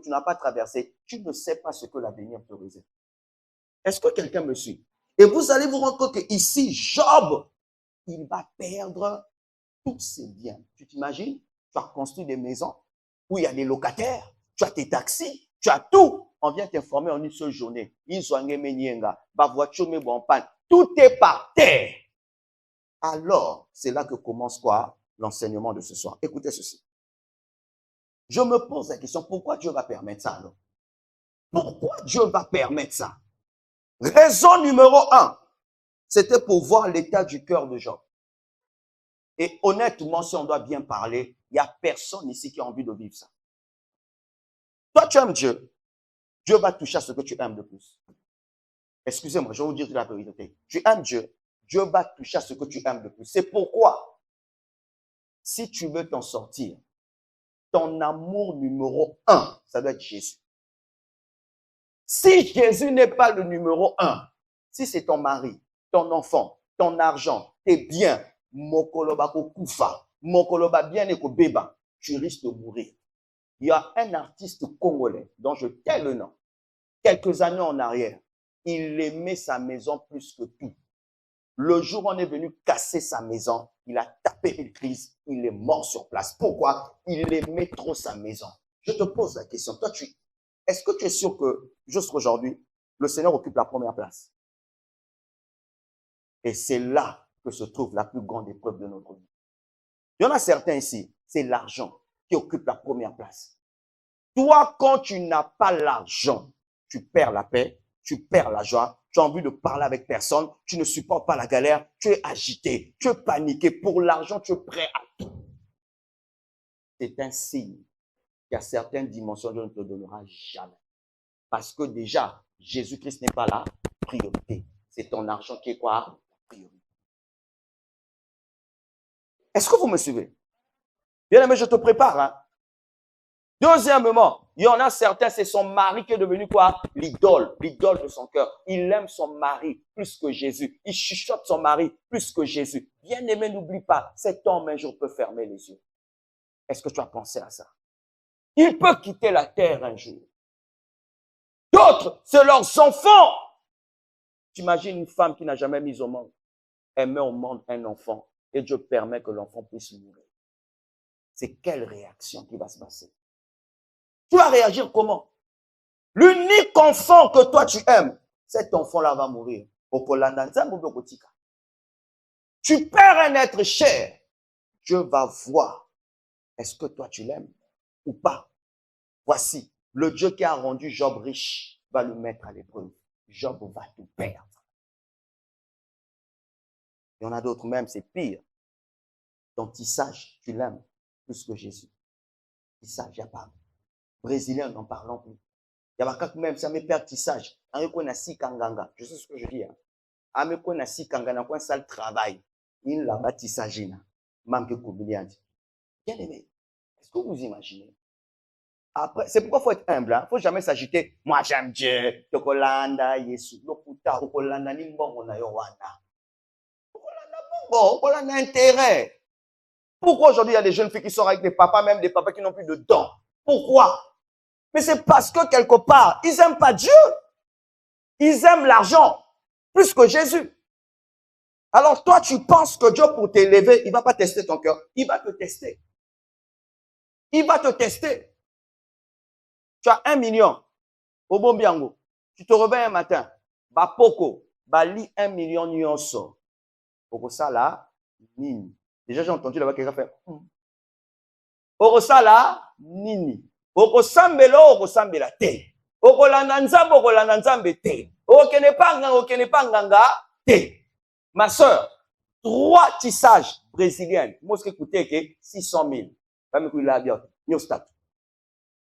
tu n'as pas traversé, tu ne sais pas ce que l'avenir te réserve. Est-ce que quelqu'un me suit? Et vous allez vous rendre compte qu'ici, Job, il va perdre tous ses biens. Tu t'imagines? Tu as construit des maisons où il y a des locataires, tu as tes taxis, tu as tout. On vient t'informer en une seule journée. Tout est par terre. Alors, c'est là que commence quoi? L'enseignement de ce soir. Écoutez ceci. Je me pose la question, pourquoi Dieu va permettre ça alors? Pourquoi Dieu va permettre ça? Raison numéro 1, c'était pour voir l'état du cœur de Job. Et honnêtement, si on doit bien parler, il n'y a personne ici qui a envie de vivre ça. Toi, tu aimes Dieu. Dieu va toucher à ce que tu aimes le plus. Excusez-moi, je vais vous dire la vérité. Tu aimes Dieu. Dieu va toucher à ce que tu aimes le plus. C'est pourquoi, si tu veux t'en sortir, ton amour numéro 1, ça doit être Jésus. Si Jésus n'est pas le numéro 1, si c'est ton mari, ton enfant, ton argent, tes biens, mokoloba kokufa, mokoloba bien eko beba, tu risques de mourir. Il y a un artiste congolais dont je tais le nom. Quelques années en arrière, il aimait sa maison plus que tout. Le jour où on est venu casser sa maison, il a tapé une crise, il est mort sur place. Pourquoi? Il aimait trop sa maison. Je te pose la question, toi, est-ce que tu es sûr que, jusqu'à aujourd'hui, le Seigneur occupe la première place? Et c'est là que se trouve la plus grande épreuve de notre vie. Il y en a certains ici, c'est l'argent qui occupe la première place. Toi, quand tu n'as pas l'argent, tu perds la paix, tu perds la joie, tu as envie de parler avec personne, tu ne supportes pas la galère, tu es agité, tu es paniqué. Pour l'argent, tu es prêt à tout. C'est un signe qu'il y a certaines dimensions Dieu ne te donnera jamais. Parce que déjà, Jésus-Christ n'est pas la priorité. C'est ton argent qui est quoi? La priorité. Est-ce que vous me suivez? Bien aimé, je te prépare. Hein? Deuxièmement, il y en a certains, c'est son mari qui est devenu quoi? L'idole de son cœur. Il aime son mari plus que Jésus. Il chuchote son mari plus que Jésus. Bien aimé, n'oublie pas, cet homme un jour peut fermer les yeux. Est-ce que tu as pensé à ça? Il peut quitter la terre un jour. D'autres, c'est leurs enfants. Tu imagines une femme qui n'a jamais mis au monde. Elle met au monde un enfant et Dieu permet que l'enfant puisse mourir. C'est quelle réaction qui va se passer? Tu vas réagir comment? L'unique enfant que toi tu aimes, cet enfant-là va mourir. Tu perds un être cher. Dieu va voir. Est-ce que toi tu l'aimes ou pas? Voici, le Dieu qui a rendu Job riche va le mettre à l'épreuve. Job va tout perdre. Il y en a d'autres même, c'est pire. Ton tissage, tu l'aimes plus que Jésus. Tissage, il n'y a pas. Brésilien, n'en parlons plus. Il y a pas même, ça me perd tissage. Je sais ce que je dis. Un sale travail. Il l'a bâti tissage. Bien aimé. Est-ce que vous imaginez? Après, c'est pourquoi il faut être humble. Il ne faut jamais s'agiter. Moi, j'aime Dieu. Tokolanda, Yesu. Lokuta, Okolanda, Nimbongo, na Yowana. Okolanda, intérêt. Pourquoi aujourd'hui il y a des jeunes filles qui sortent avec des papas, même des papas qui n'ont plus de dents? Pourquoi? Mais c'est parce que quelque part, ils n'aiment pas Dieu. Ils aiment l'argent plus que Jésus. Alors toi, tu penses que Dieu, pour t'élever, il ne va pas tester ton cœur. Il va te tester. Il va te tester. Tu as 1 million. Au bon biango. Tu te réveilles un matin. Ba poko. Ba li 1 million nyonso. Pour ça là, nini. Déjà, j'ai entendu là-bas quelqu'un faire. Okosala nini. Okosambela te. Okolanda nzambe te. Okene pa nganga te. Ma soeur, 3 tissages brésiliennes. Moi, ce qui coûtait que 600 000. Pas me couler la bière.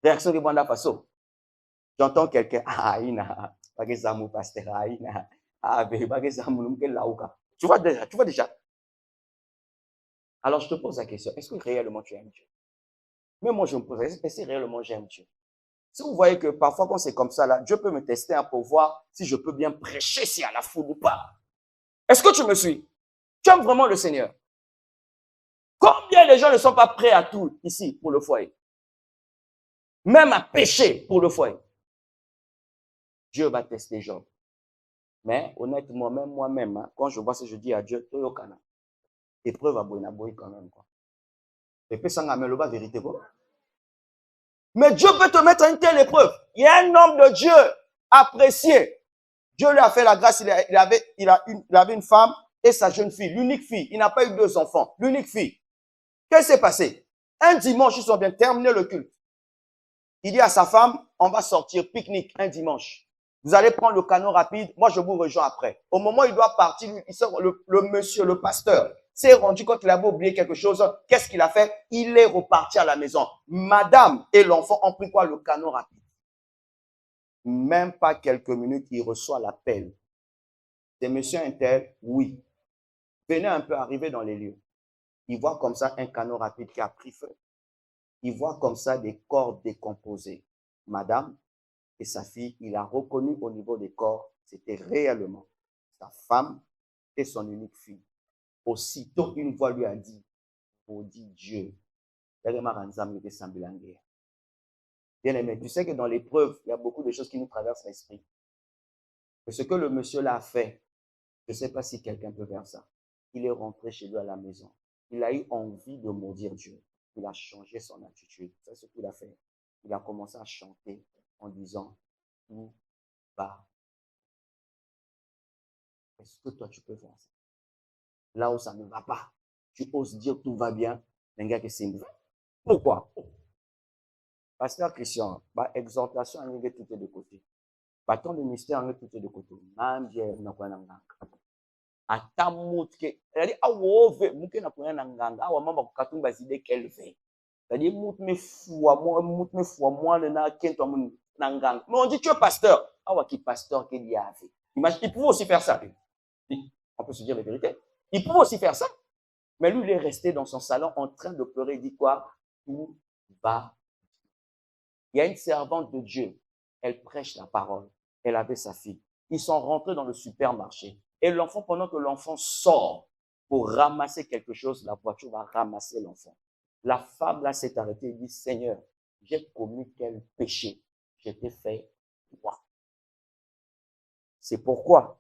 Réaction de Banda Faso. J'entends quelqu'un. Ah, ina. Bagezamou pasteur. Ah, ina. Ah, bagezamou numke lauka. Tu vois déjà. Alors, je te pose la question. Est-ce que réellement tu aimes Dieu? Mais moi, je me pose la question. Est-ce que réellement j'aime Dieu? Si vous voyez que parfois, quand c'est comme ça, là, Dieu peut me tester pour voir si je peux bien prêcher si à la foule ou pas. Est-ce que tu me suis? Tu aimes vraiment le Seigneur? Combien de gens ne sont pas prêts à tout ici pour le foyer? même à pécher pour le foyer. Dieu va tester Job. Mais honnêtement, même moi-même, hein, quand je vois ça, je dis à Dieu, Toyokana. Épreuve à Boinaboy quand même. Quoi. Et puis ça n'a même la vérité. Quoi. Mais Dieu peut te mettre à une telle épreuve. Il y a un homme de Dieu apprécié. Dieu lui a fait la grâce. Il avait une femme et sa jeune fille, l'unique fille. Il n'a pas eu 2 enfants, l'unique fille. Qu'est-ce qui s'est passé? Un dimanche, ils sont bien terminés le culte. Il dit à sa femme, on va sortir pique-nique un dimanche. Vous allez prendre le canot rapide. Moi, je vous rejoins après. Au moment où il doit partir, le monsieur, le pasteur, s'est rendu compte qu'il avait oublié quelque chose. Qu'est-ce qu'il a fait? Il est reparti à la maison. Madame et l'enfant ont pris quoi? Le canot rapide. Même pas quelques minutes, il reçoit l'appel. C'est monsieur un tel? Oui. Venez un peu arriver dans les lieux. Il voit comme ça un canot rapide qui a pris feu. Il voit comme ça des corps décomposés. Madame et sa fille, il a reconnu au niveau des corps, c'était réellement sa femme et son unique fille. Aussitôt, une voix lui a dit, maudit Dieu. Bien aimé, tu sais que dans l'épreuve, il y a beaucoup de choses qui nous traversent l'esprit. Et ce que le monsieur l'a fait, je ne sais pas si quelqu'un peut faire ça. Il est rentré chez lui à la maison. Il a eu envie de maudire Dieu. Il a changé son attitude. C'est ce qu'il a fait. Il a commencé à chanter en disant, tout va. Est-ce que toi, tu peux faire ça? Là où ça ne va pas, tu oses dire tout va bien. Pourquoi? Pasteur Christian, exhortation à niveau tout est de côté. Bâton de mystère à tout est de côté. Même bien, on a quoi ata mutke c'est-à-dire awove muke na kunya na nganga awa mama kukatumba zide kelve c'est-à-dire mut me fua moi na kento na nganga mais on dit tu es pasteur awa qui pasteur qui dit ave imagine il pouvait aussi faire ça on peut se dire la vérité il pouvait aussi faire ça mais lui il est resté dans son salon en train de pleurer il dit quoi tout va. Il y a une servante de Dieu elle prêche la parole elle avait sa fille ils sont rentrés dans le supermarché. Et l'enfant, pendant que l'enfant sort pour ramasser quelque chose, la voiture va ramasser l'enfant. La femme, là, s'est arrêtée et dit, Seigneur, j'ai commis quel péché? J'étais fait quoi? C'est pourquoi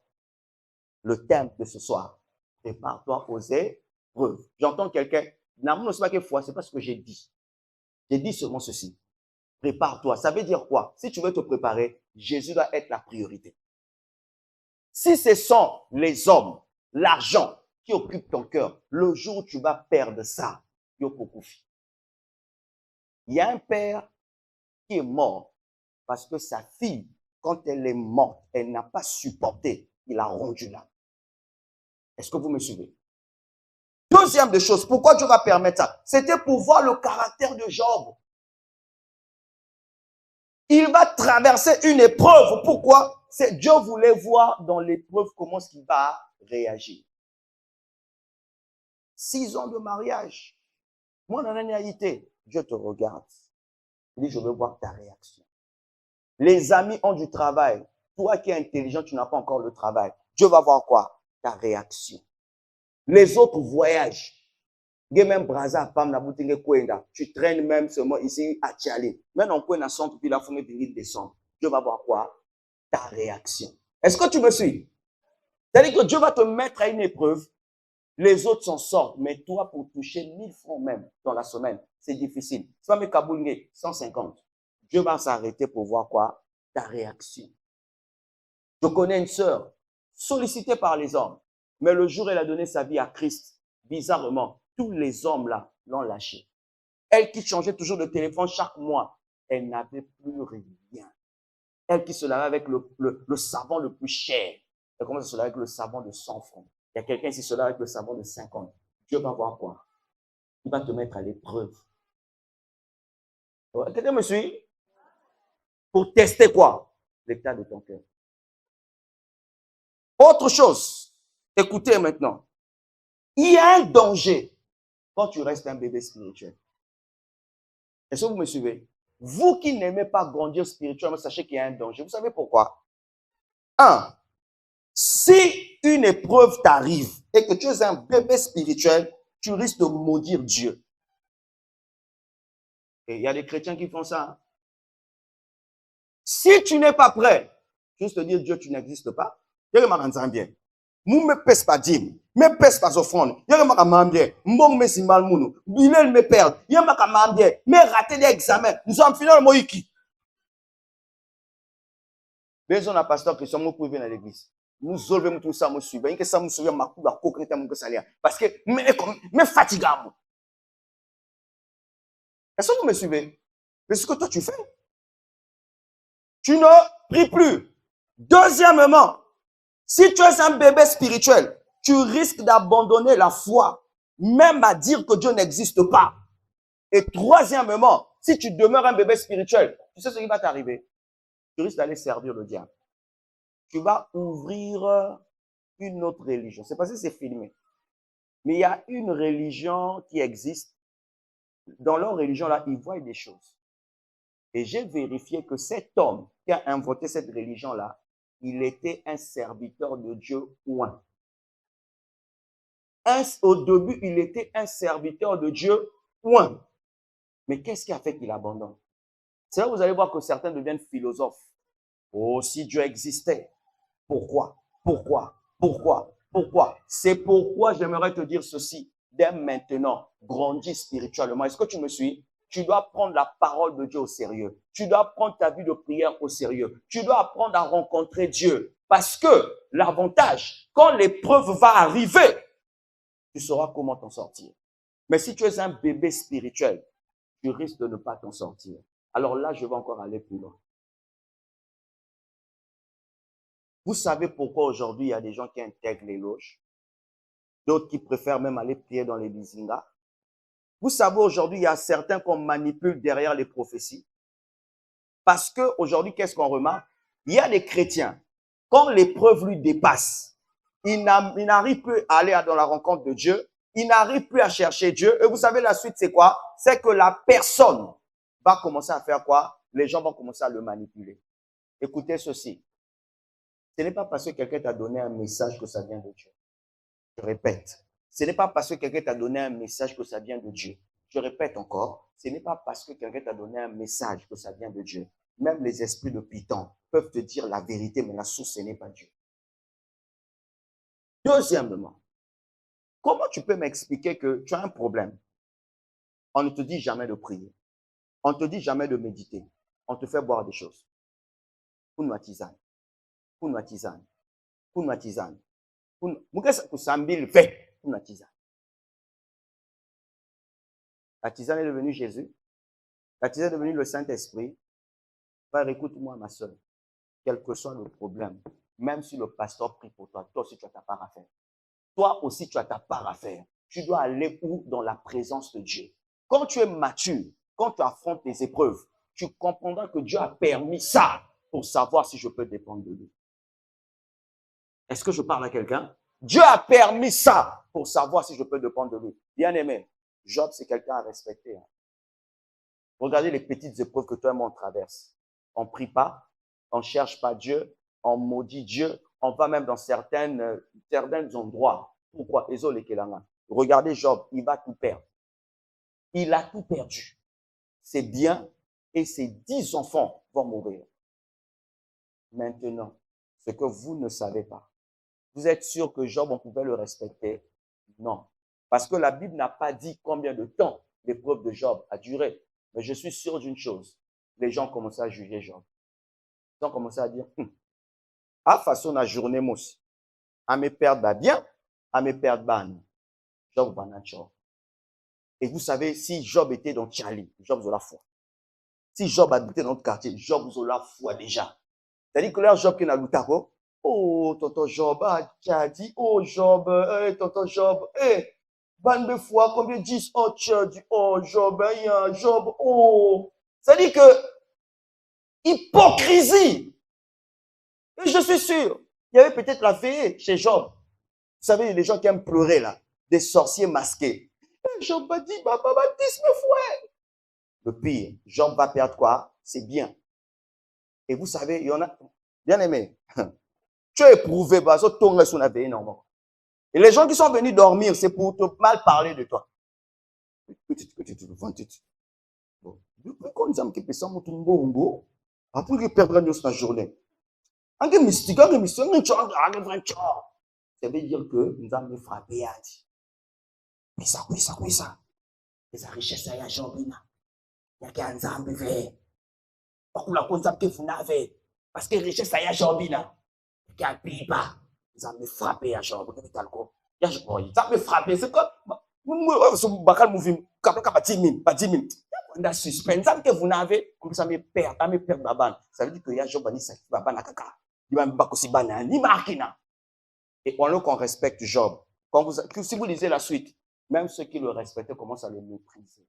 le thème de ce soir, prépare-toi aux épreuves. J'entends quelqu'un, non, c'est pas que foi, c'est pas ce que j'ai dit. J'ai dit seulement ceci. Prépare-toi. Ça veut dire quoi? Si tu veux te préparer, Jésus doit être la priorité. Si ce sont les hommes, l'argent qui occupe ton cœur, le jour où tu vas perdre ça, il y a un père qui est mort parce que sa fille, quand elle est morte, elle n'a pas supporté, il a rendu là. Est-ce que vous me suivez? Deuxième des choses, pourquoi Dieu va permettre ça? C'était pour voir le caractère de Job. Il va traverser une épreuve. Pourquoi? C'est Dieu voulait voir dans l'épreuve comment il va réagir. 6 ans de mariage. Moi, dans la réalité, Dieu te regarde. Il dit, je veux voir ta réaction. Les amis ont du travail. Toi qui es intelligent, tu n'as pas encore le travail. Dieu va voir quoi? Ta réaction. Les autres voyagent. Tu traînes même seulement ici à Tchali. Maintenant, on peut descendre, puis la femme est descendre. Dieu va voir quoi? Ta réaction. Est-ce que tu me suis? C'est-à-dire que Dieu va te mettre à une épreuve. Les autres s'en sortent, mais toi, pour toucher 1000 francs même dans la semaine, c'est difficile. Tu vas me kabouliner 150. Dieu va s'arrêter pour voir quoi? Ta réaction. Je connais une sœur sollicitée par les hommes, mais le jour où elle a donné sa vie à Christ, bizarrement, tous les hommes là l'ont lâchée. Elle qui changeait toujours de téléphone chaque mois, elle n'avait plus rien. Elle qui se lavait avec le savon le plus cher, elle commence à se laver avec le savon de 100 francs. Il y a quelqu'un qui se lave avec le savon de 50. Dieu va voir quoi? Il va te mettre à l'épreuve. Quelqu'un me suit? Pour tester quoi? L'état de ton cœur. Autre chose, écoutez maintenant. Il y a un danger quand tu restes un bébé spirituel. Est-ce que vous me suivez? Vous qui n'aimez pas grandir spirituellement, sachez qu'il y a un danger. Vous savez pourquoi? 1. Si une épreuve t'arrive et que tu es un bébé spirituel, tu risques de maudire Dieu. Et il y a des chrétiens qui font ça. Si tu n'es pas prêt, juste te dire Dieu, tu n'existes pas. Il y a un bien. Mou me pèse pas dim, me pèse pas offrande. Il y a un bien. Mbong me simbal mounou. Bilel me perd. Il y a un bien. Me raté des examens. Nous sommes finalement moïki. Besoin d'un pasteur qui sommes pour venir à l'église. Nous solvons tout ça, nous suivons. Il y a que ça, nous suivons ma coupe à coqueter mon salaire. Parce que me fatigable. Est-ce que vous me suivez? Mais ce que toi tu fais, tu ne pries plus. Deuxièmement, si tu es un bébé spirituel, tu risques d'abandonner la foi, même à dire que Dieu n'existe pas. Et troisièmement, si tu demeures un bébé spirituel, tu sais ce qui va t'arriver? Tu risques d'aller servir le diable. Tu vas ouvrir une autre religion. C'est parce que c'est filmé. Mais il y a une religion qui existe. Dans leur religion, là, ils voient des choses. Et j'ai vérifié que cet homme qui a inventé cette religion-là, il était un serviteur de Dieu, point. Au début, il était un serviteur de Dieu, point. Mais qu'est-ce qui a fait qu'il abandonne? C'est là que vous allez voir que certains deviennent philosophes. Oh, si Dieu existait, pourquoi? Pourquoi? Pourquoi? Pourquoi? C'est pourquoi j'aimerais te dire ceci. Dès maintenant, grandis spirituellement. Est-ce que tu me suis? Tu dois prendre la parole de Dieu au sérieux. Tu dois prendre ta vie de prière au sérieux. Tu dois apprendre à rencontrer Dieu. Parce que l'avantage, quand l'épreuve va arriver, tu sauras comment t'en sortir. Mais si tu es un bébé spirituel, tu risques de ne pas t'en sortir. Alors là, je vais encore aller plus loin. Vous savez pourquoi aujourd'hui, il y a des gens qui intègrent les loges, d'autres qui préfèrent même aller prier dans les bizingas. Vous savez, aujourd'hui, il y a certains qu'on manipule derrière les prophéties. Parce qu'aujourd'hui, qu'est-ce qu'on remarque? Il y a des chrétiens, quand l'épreuve lui dépasse, il n'arrive plus à aller dans la rencontre de Dieu, il n'arrive plus à chercher Dieu. Et vous savez, la suite, c'est quoi? C'est que la personne va commencer à faire quoi? Les gens vont commencer à le manipuler. Écoutez ceci. Ce n'est pas parce que quelqu'un t'a donné un message que ça vient de Dieu. Je répète. Ce n'est pas parce que quelqu'un t'a donné un message que ça vient de Dieu. Je répète encore. Ce n'est pas parce que quelqu'un t'a donné un message que ça vient de Dieu. Même les esprits de Python peuvent te dire la vérité, mais la source, ce n'est pas Dieu. Deuxièmement, comment tu peux m'expliquer que tu as un problème? On ne te dit jamais de prier. On ne te dit jamais de méditer. On te fait boire des choses. Kunwa tisane. Kunwa tisane. Kunwa tisane. La tisane est devenue Jésus. La tisane est devenue le Saint-Esprit. Frère, écoute-moi, ma soeur. Quel que soit le problème, même si le pasteur prie pour toi, toi aussi tu as ta part à faire. Toi aussi tu as ta part à faire. Tu dois aller où? Dans la présence de Dieu. Quand tu es mature, quand tu affrontes les épreuves, tu comprendras que Dieu a permis ça pour savoir si je peux dépendre de lui. Est-ce que je parle à quelqu'un? Dieu a permis ça pour savoir si je peux dépendre de lui. Bien aimé, Job, c'est quelqu'un à respecter. Regardez les petites épreuves que toi et moi on traverse. On ne prie pas, on ne cherche pas Dieu, on maudit Dieu, on va même dans certains endroits. Pourquoi? Regardez Job, il va tout perdre. Il a tout perdu. Ses biens et ses 10 enfants vont mourir. Maintenant, ce que vous ne savez pas, vous êtes sûr que Job, on pouvait le respecter? Non. Parce que la Bible n'a pas dit combien de temps l'épreuve de Job a duré. Mais je suis sûr d'une chose. Les gens commençaient à juger Job. Ils ont commencé à dire, à façon la journée, moi aussi, à me perdre bien, à me perdre ban. Job va Job. Et vous savez, si Job était dans Tchali, Job a la foi. Si Job habitait dans notre quartier, Job a la foi déjà. C'est-à-dire que là, Job qui n'a pas de oh, tonton Job, ah, dit, oh, Job, tonton Job, ban de foi, combien 10, oh, tu dit, oh, Job, Job, oh. C'est-à-dire que, hypocrisie. Et je suis sûr, il y avait peut-être la veillée chez Job. Vous savez, les gens qui aiment pleurer là, des sorciers masqués. Job va dire, baptisme fouet. Le pire, Job va perdre quoi? C'est bien. Et vous savez, il y en a, bien aimé, tu as éprouvé, ton reste, on a veillé normalement. Et les gens qui sont venus dormir, c'est pour te mal parler de toi. Depuis qu'on nous a mis qui peut s'en Après, il perdra dans la journée. Ça veut dire que nous allons frapper à dire. Mais ça. Et sa richesse, il y a Jobina. Il y a qu'un zambe fait. Pourquoi la concept que vous n'avez? Parce que richesse, il y a Jobina. Il y a un pays pas. Ils ont me frappé à Jobina. Il y a me frappé. C'est quoi? Bakal movie. Pas 10 000. On a suspense. Ça que vous n'avez. Comme ça, me perd Baban. Ça veut dire que il y a Jobina. Baban à Kaka. Il va me battre aussi Bana. Ni Markina. Et on respecte Job. Si vous lisez la suite, même ceux qui le respectaient commencent à le mépriser.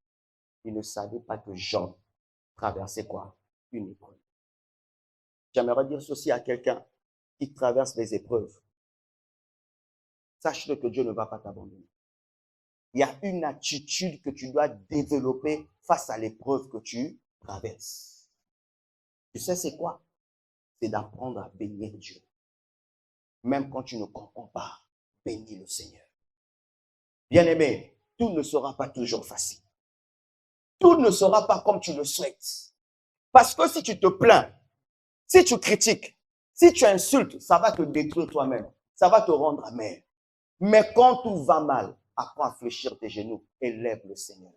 Ils ne savaient pas que Job traversait quoi? Une épreuve. J'aimerais dire ceci à quelqu'un qui traverse les épreuves. Sache-le que Dieu ne va pas t'abandonner. Il y a une attitude que tu dois développer face à l'épreuve que tu traverses. Tu sais c'est quoi? C'est d'apprendre à bénir Dieu. Même quand tu ne comprends pas, bénis le Seigneur. Bien-aimé, tout ne sera pas toujours facile. Tout ne sera pas comme tu le souhaites. Parce que si tu te plains, si tu critiques, si tu insultes, ça va te détruire toi-même. Ça va te rendre amer. Mais quand tout va mal, apprends à fléchir tes genoux et lève le Seigneur.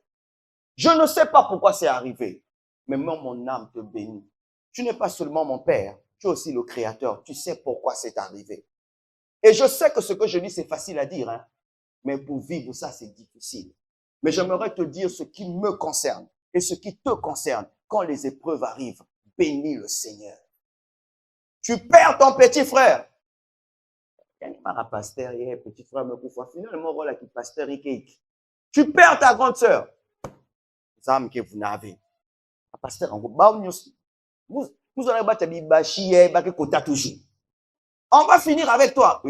Je ne sais pas pourquoi c'est arrivé, mais moi, mon âme te bénit. Tu n'es pas seulement mon Père, tu es aussi le Créateur. Tu sais pourquoi c'est arrivé. Et je sais que ce que je dis, c'est facile à dire, hein? Mais pour vivre ça, c'est difficile. Mais j'aimerais te dire ce qui me concerne et ce qui te concerne. Quand les épreuves arrivent, bénis le Seigneur. Tu perds ton petit frère. Petit frère me couvre. Finalement, voilà qui pasteur. Tu perds ta grande sœur. Ça me que vous n'avez. Pasteur, on va finir avec toi.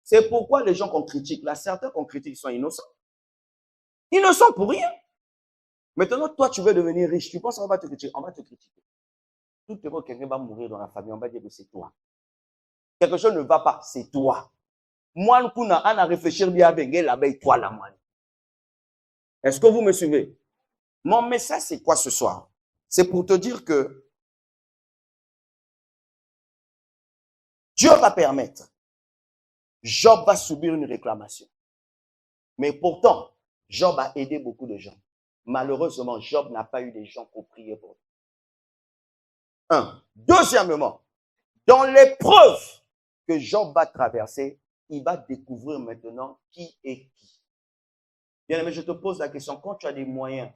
C'est pourquoi les gens qu'on critique, là, certains qu'on critique sont innocents. Innocents pour rien. Maintenant, toi, tu veux devenir riche. Tu penses qu'on va te critiquer? On va te critiquer. Tout heureux, quelqu'un va mourir dans la famille. On va dire que c'est toi. Quelque chose ne va pas, c'est toi. Moi, on a réfléchi bien avec là-bas, toi, là, moi. Est-ce que vous me suivez? Mon message, c'est quoi ce soir? C'est pour te dire que Dieu va permettre. Job va subir une réclamation. Mais pourtant, Job a aidé beaucoup de gens. Malheureusement, Job n'a pas eu des gens pour prier pour lui. Un. Deuxièmement, dans l'épreuve que Job va traverser, il va découvrir maintenant qui est qui. Bien aimé, je te pose la question, quand tu as des moyens,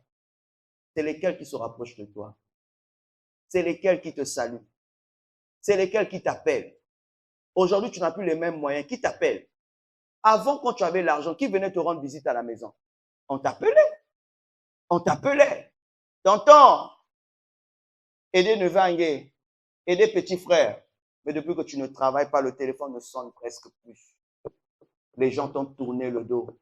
c'est lesquels qui se rapprochent de toi? C'est lesquels qui te saluent? C'est lesquels qui t'appellent? Aujourd'hui, tu n'as plus les mêmes moyens. Qui t'appelle? Avant, quand tu avais l'argent, qui venait te rendre visite à la maison? On t'appelait. On t'appelait. T'entends? Aider neveu, aider petit frère. Mais depuis que tu ne travailles pas, le téléphone ne sonne presque plus. Les gens t'ont tourné le dos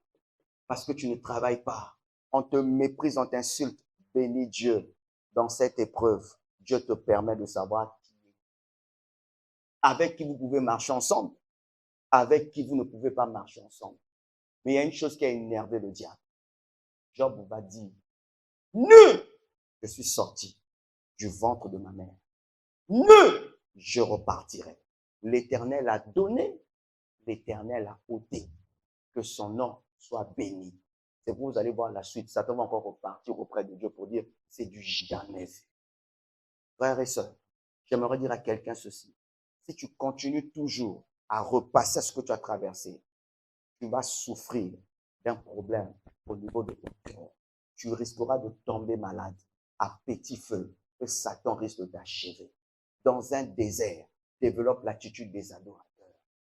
parce que tu ne travailles pas. On te méprise, on t'insulte. Bénis Dieu. Dans cette épreuve, Dieu te permet de savoir qui est. Avec qui vous pouvez marcher ensemble, avec qui vous ne pouvez pas marcher ensemble. Mais il y a une chose qui a énervé le diable. Job va dire, je suis sorti du ventre de ma mère. Je repartirai. L'Éternel a donné, l'Éternel a ôté. Que son nom soit béni. C'est pour vous allez voir la suite. Satan va encore repartir auprès de Dieu pour dire, c'est du jamais vu. Frères et sœurs, j'aimerais dire à quelqu'un ceci. Si tu continues toujours à repasser ce que tu as traversé, tu vas souffrir d'un problème au niveau de ton cœur. Tu risqueras de tomber malade à petit feu et Satan risque de t'achever. Dans un désert, développe l'attitude des adorateurs.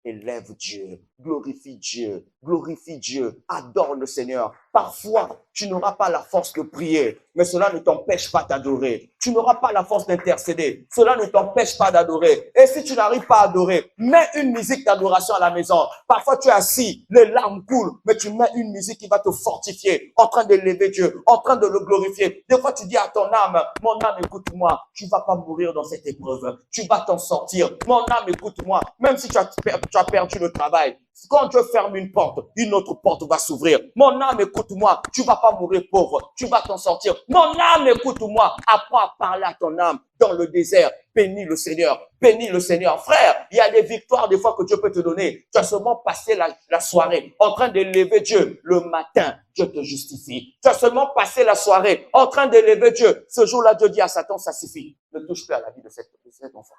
Élève Dieu, glorifie Dieu, adore le Seigneur. Parfois, tu n'auras pas la force de prier, mais cela ne t'empêche pas d'adorer. Tu n'auras pas la force d'intercéder, cela ne t'empêche pas d'adorer. Et si tu n'arrives pas à adorer, mets une musique d'adoration à la maison. Parfois, tu es assis, les larmes coulent, mais tu mets une musique qui va te fortifier, en train d'élever Dieu, en train de le glorifier. Des fois, tu dis à ton âme, mon âme, écoute-moi, tu ne vas pas mourir dans cette épreuve, tu vas t'en sortir. Mon âme, écoute-moi, même si tu as perdu le travail, Quand Dieu ferme une autre porte va s'ouvrir. Mon âme, écoute-moi, tu vas pas mourir pauvre, tu vas t'en sortir. Mon âme, écoute-moi, apprends à parler à ton âme dans le désert. Bénis le Seigneur, bénis le Seigneur. Frère, il y a des victoires des fois que Dieu peut te donner. Tu as seulement passé la soirée en train d'élever Dieu. Le matin, Dieu te justifie. Tu as seulement passé la soirée en train d'élever Dieu. Ce jour-là, Dieu dit à Satan, ça suffit. Ne touche plus à la vie de cet enfant.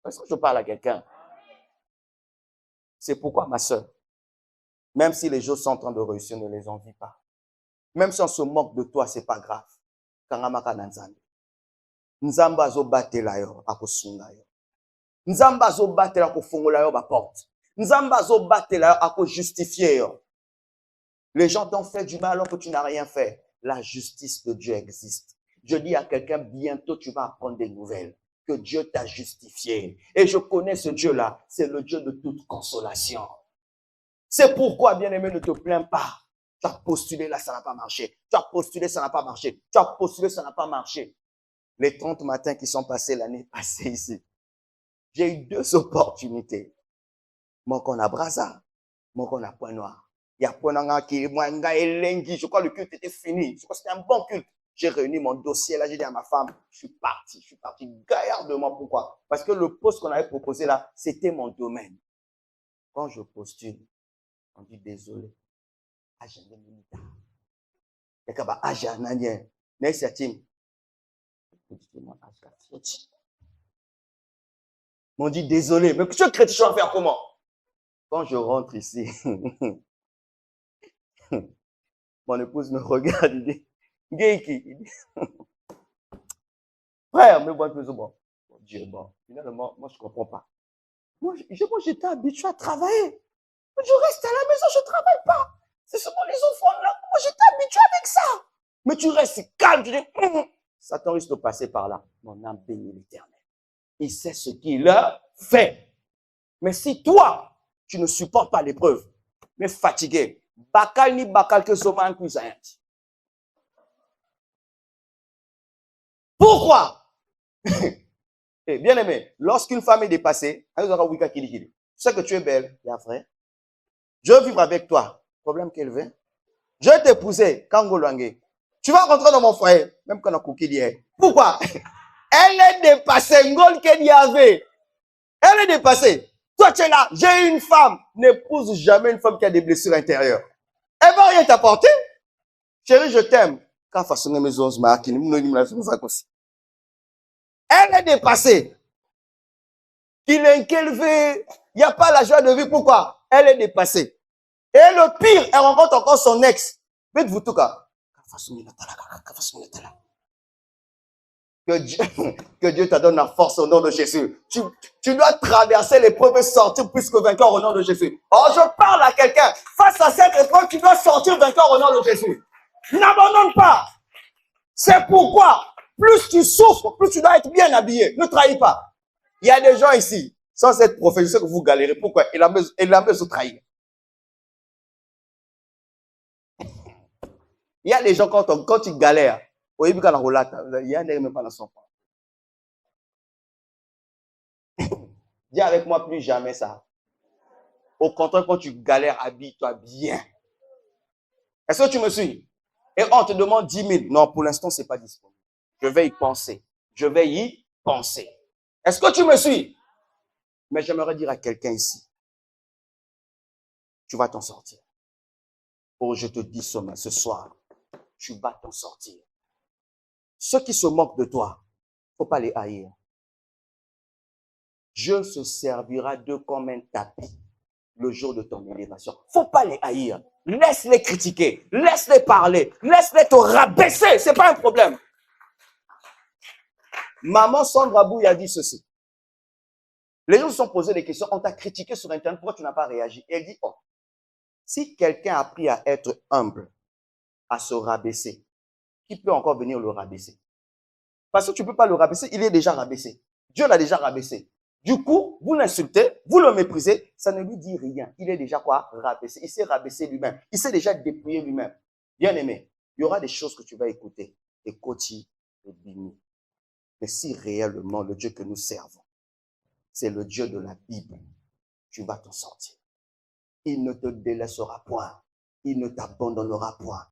Est-ce que je parle à quelqu'un? C'est pourquoi, ma sœur, même si les choses sont en train de réussir, ne les envie pas. Même si on se moque de toi, c'est pas grave. Kangamaka na Nzambe. Nzambe azobatela yo, akosunga yo. Nzambe azobatela akofongola yo ba porte. Nzambe azobatela yo, akojustifier yo. Les gens t'ont fait du mal alors que tu n'as rien fait. La justice de Dieu existe. Je dis à quelqu'un, bientôt tu vas apprendre des nouvelles. Que Dieu t'a justifié. Et je connais ce Dieu-là. C'est le Dieu de toute consolation. C'est pourquoi, bien-aimé, ne te plains pas. Tu as postulé là, ça n'a pas marché. Tu as postulé, ça n'a pas marché. Tu as postulé, ça n'a pas marché. Les 30 matins qui sont passés l'année passée ici, j'ai eu 2 opportunités. Moi, qu'on a Brazza, moi, qu'on a Point Noir. Il y a Point Noir qui est moi, je crois que le culte était fini. Je crois que c'était un bon culte. J'ai réuni mon dossier, là, j'ai dit à ma femme, je suis parti gaillardement. Pourquoi? Parce que le poste qu'on avait proposé là, c'était mon domaine. Quand je postule, on dit désolé. On dit désolé, mais tu es chrétien, tu vas faire comment? Quand je rentre ici, mon épouse me regarde, il dit, frère, mais bon, bon. Dieu, bon, finalement, moi, je ne comprends pas. Moi, j'étais habitué à travailler. Je reste à la maison, je ne travaille pas. C'est seulement les enfants là. Moi, j'étais habitué avec ça. Mais tu restes calme, tu dis, Satan risque de passer par là. Mon âme bénit l'Éternel. Il sait ce qu'il a fait. Mais si toi, tu ne supportes pas l'épreuve, mais fatigué, bakal ni bakal que soman kuisayant. Pourquoi? Eh, bien aimé, lorsqu'une femme est dépassée, tu sais que tu es belle, il y a frère. Je veux vivre avec toi. Problème qu'elle veut. Je vais t'épouser, Kangolangé. Tu vas rentrer dans mon foyer, même quand on a cookie d'hier. Pourquoi? Elle est dépassée, Ngol qu'elle y avait. Elle est dépassée. Toi, tu es là. J'ai une femme. N'épouse jamais une femme qui a des blessures intérieures. Elle va rien t'apporter. Chérie, je t'aime. Elle est dépassée. Il est élevé. Il n'y a pas la joie de vivre. Pourquoi? Elle est dépassée. Et le pire, elle rencontre encore son ex. Faites-vous tout cas. Que Dieu te donne la force au nom de Jésus. Tu dois traverser l'épreuve et sortir plus que vainqueur au nom de Jésus. Or, je parle à quelqu'un. Face à cette épreuve, tu dois sortir vainqueur au nom de Jésus. N'abandonne pas. C'est pourquoi, plus tu souffres, plus tu dois être bien habillé. Ne trahis pas. Il y a des gens ici, sans cette prophétie, que vous galérez. Pourquoi? Il a besoin de trahir. Il y a des gens, quand tu galères, il y a des même pas dans son point. Dis avec moi plus jamais ça. Au contraire, quand tu galères, habille-toi bien. Est-ce que tu me suis? Et on te demande 10 000. Non, pour l'instant, ce n'est pas disponible. Je vais y penser. Je vais y penser. Est-ce que tu me suis? Mais j'aimerais dire à quelqu'un ici, tu vas t'en sortir. Oh, je te dis ce soir, tu vas t'en sortir. Ceux qui se moquent de toi, il ne faut pas les haïr. Dieu se servira d'eux comme un tapis le jour de ton élévation. Il ne faut pas les haïr. Laisse-les critiquer. Laisse-les parler. Laisse-les te rabaisser. Ce n'est pas un problème. Maman Sandra Bouy a dit ceci. Les gens se sont posés des questions. On t'a critiqué sur Internet. Pourquoi tu n'as pas réagi? Et elle dit, oh, si quelqu'un a appris à être humble, à se rabaisser, qui peut encore venir le rabaisser? Parce que tu ne peux pas le rabaisser. Il est déjà rabaissé. Dieu l'a déjà rabaissé. Du coup, vous l'insultez, vous le méprisez, ça ne lui dit rien. Il est déjà quoi? Rabaissé. Il s'est rabaissé lui-même. Il s'est déjà dépouillé lui-même. Bien aimé, il y aura des choses que tu vas écouter. Et Koti, et Bini. Mais si réellement le Dieu que nous servons, c'est le Dieu de la Bible, tu vas t'en sortir. il ne te délaissera point. Il ne t'abandonnera point.